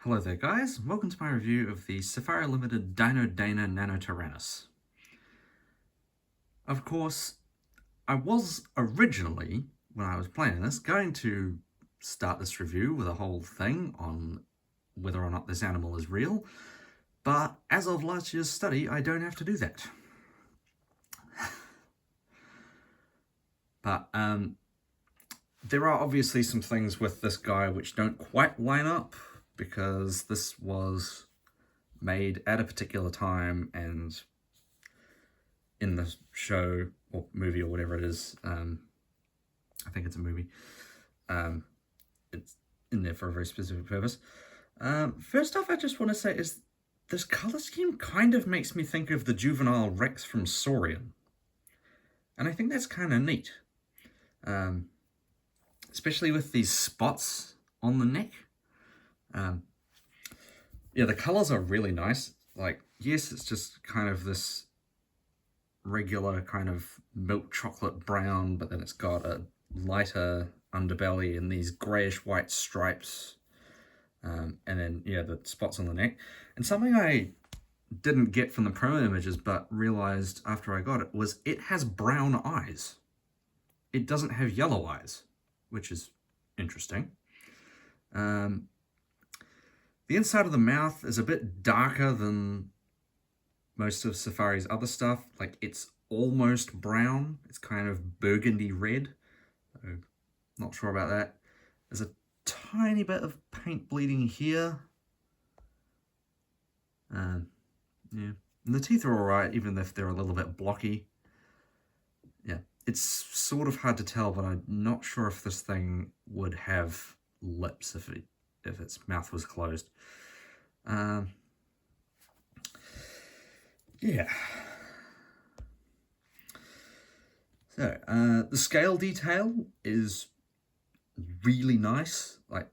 Hello there guys, welcome to my review of the Safari Limited Dino Nanotyrannus. Of course, I was originally, when I was playing this, going to start this review with a whole thing on whether or not this animal is real, but as of last year's study, I don't have to do that. But there are obviously some things with this guy which don't quite line up, because this was made at a particular time and in the show or movie or whatever it is, I think it's a movie, it's in there for a very specific purpose. First off, I just want to say is this colour scheme kind of makes me think of the juvenile Rex from Saurian, and I think that's kind of neat, especially with these spots on the neck. Yeah, the colours are really nice. Like, yes, it's just kind of this regular kind of milk chocolate brown, but then it's got a lighter underbelly and these greyish white stripes. And then, yeah, the spots on the neck. And something I didn't get from the promo images, but realised after I got it, was it has brown eyes. It doesn't have yellow eyes, which is interesting. The inside of the mouth is a bit darker than most of Safari's other stuff. Like, it's almost brown. It's kind of burgundy red. So, not sure about that. There's a tiny bit of paint bleeding here. Yeah. And the teeth are alright, even if they're a little bit blocky. Yeah, it's sort of hard to tell, but I'm not sure if this thing would have lips if its mouth was closed. Yeah. So, the scale detail is really nice. Like,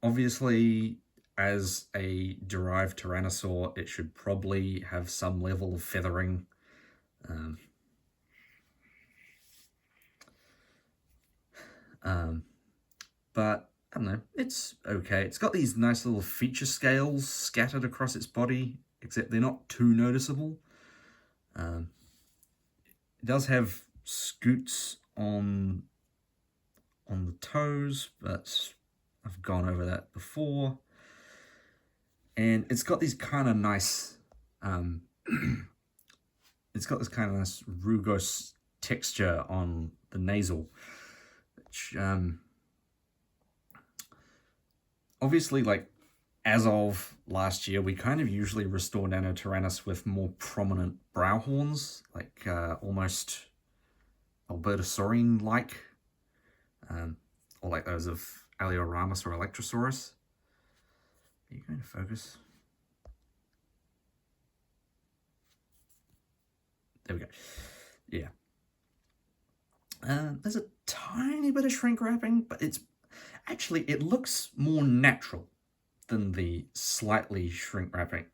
obviously, as a derived tyrannosaur, it should probably have some level of feathering. But I don't know, it's okay. It's got these nice little feature scales scattered across its body, except they're not too noticeable. It does have scoots on the toes, but I've gone over that before. And it's got these kind of nice, it's got this kind of nice rugose texture on the nasal, which, obviously, like, as of last year, we kind of usually restore Nanotyrannus with more prominent brow horns, like almost Albertosaurine-like, or like those of Alioramus or Electrosaurus. Are you going to focus? There we go. Yeah. There's a tiny bit of shrink wrapping, but it's actually, it looks more natural than the slight shrink wrapping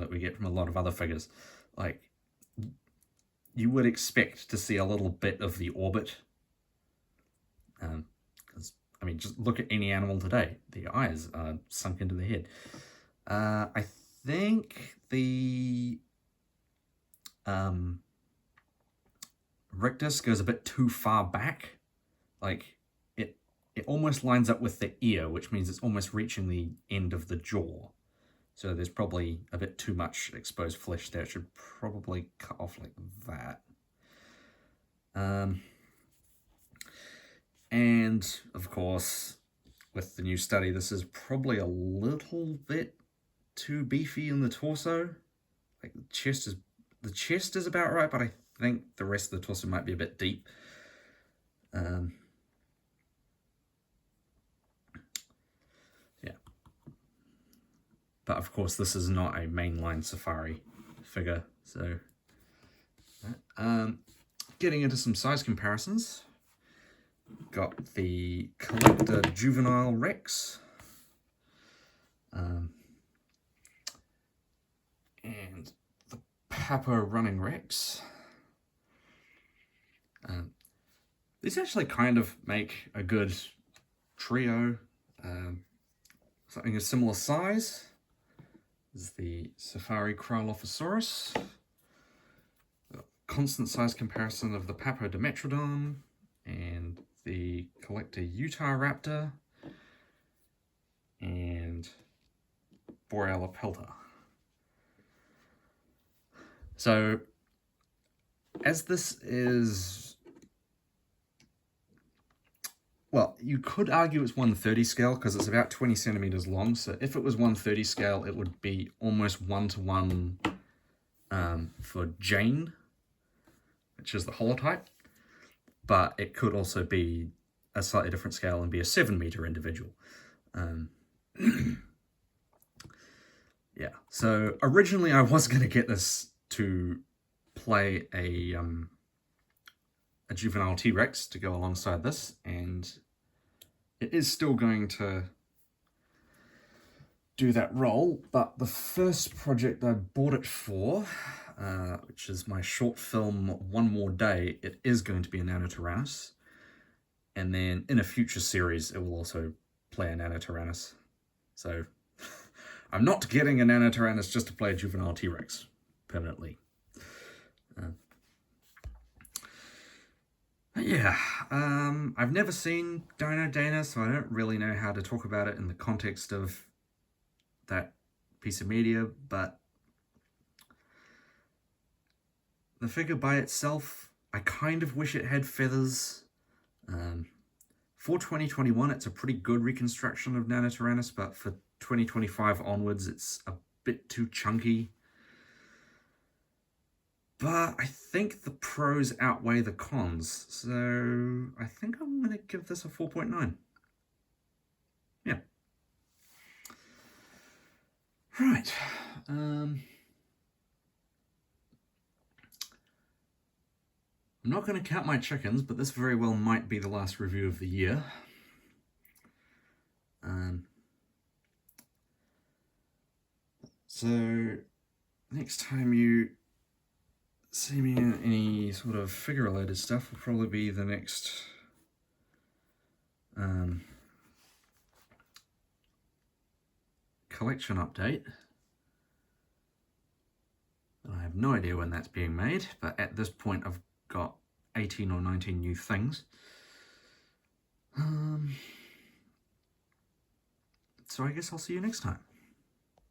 that we get from a lot of other figures. Like, you would expect to see a little bit of the orbit. Because, I mean, just look at any animal today. The eyes are sunk into the head. I think the Rictus goes a bit too far back. Like, it almost lines up with the ear, which means it's almost reaching the end of the jaw. So there's probably a bit too much exposed flesh there. It should probably cut off like that. And, of course, with the new study, this is probably a little bit too beefy in the torso. Like, the chest is about right, but I think the rest of the torso might be a bit deep. Yeah. But of course, this is not a mainline Safari figure, so getting into some size comparisons. Got the Collector Juvenile Rex, and the Papa Running Rex. These actually kind of make a good trio. Something of similar size is the Safari Cryolophosaurus. Constant size comparison of the Papodimetrodon and the collector Utahraptor and Borealopelta. So, as this is, well, you could argue it's 1/30 scale because it's about 20 centimeters long. So if it was 1/30 scale, it would be almost 1-to-1 for Jane, which is the holotype. But it could also be a slightly different scale and be a 7-meter individual. Yeah, so originally I was going to get this to play a juvenile T-Rex to go alongside this, and it is still going to do that role, but the first project I bought it for, which is my short film One More Day, it is going to be a Nanotyrannus, and then in a future series it will also play a Nanotyrannus. So I'm not getting a Nanotyrannus just to play a juvenile T-Rex permanently. Yeah, I've never seen Dino, so I don't really know how to talk about it in the context of that piece of media, but the figure by itself, I kind of wish it had feathers. For 2021, it's a pretty good reconstruction of Nanotyrannus, but for 2025 onwards, it's a bit too chunky. But I think the pros outweigh the cons, so I think I'm going to give this a 4.9. Yeah. Right. I'm not going to count my chickens, but this very well might be the last review of the year. So next time you see me in any sort of figure-related stuff will probably be the next collection update. I have no idea when that's being made, but at this point I've got 18 or 19 new things. So I guess I'll see you next time.